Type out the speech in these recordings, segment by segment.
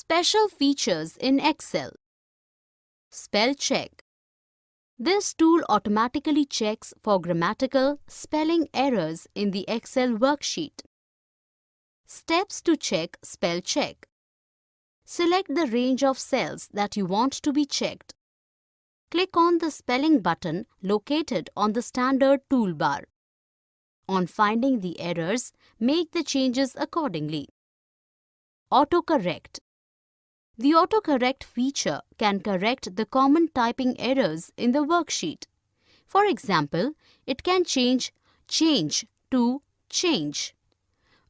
Special features in Excel. Spell check. This tool automatically checks for grammatical spelling errors in the Excel worksheet. Steps to check spell check. Select the range of cells that you want to be checked. Click on the spelling button located on the standard toolbar. On finding the errors, make the changes accordingly. Autocorrect. The autocorrect feature can correct the common typing errors in the worksheet. For example, it can change change to change.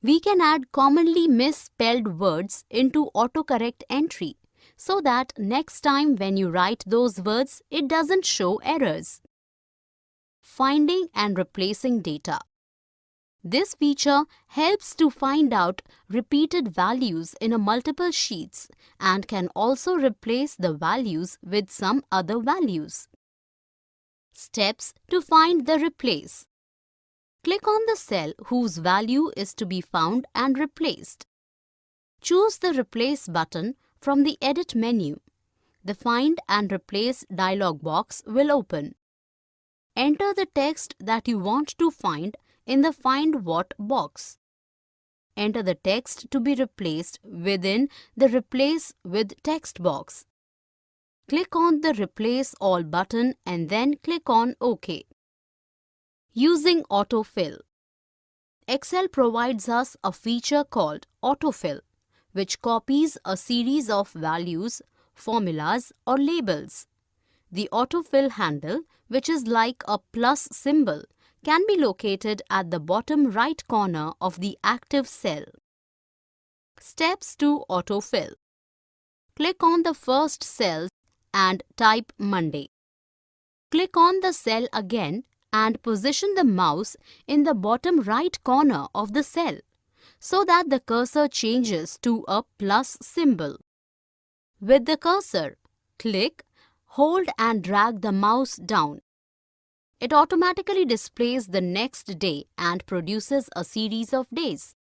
We can add commonly misspelled words into autocorrect entry so that next time when you write those words, it doesn't show errors. Finding and replacing data. This feature helps to find out repeated values in multiple sheets and can also replace the values with some other values. Steps to find the replace. Click on the cell whose value is to be found and replaced. Choose the Replace button from the Edit menu. The Find and Replace dialog box will open. Enter the text that you want to find in the Find What box. Enter the text to be replaced within the Replace with Text box. Click on the Replace All button and then click on OK. Using Autofill. Excel provides us a feature called Autofill, which copies a series of values, formulas, or labels. The autofill handle, which is like a plus symbol, can be located at the bottom right corner of the active cell. Steps to autofill. Click on the first cell and type Monday. Click on the cell again and position the mouse in the bottom right corner of the cell so that the cursor changes to a plus symbol. With the cursor, click, hold and drag the mouse down. It automatically displays the next day and produces a series of days.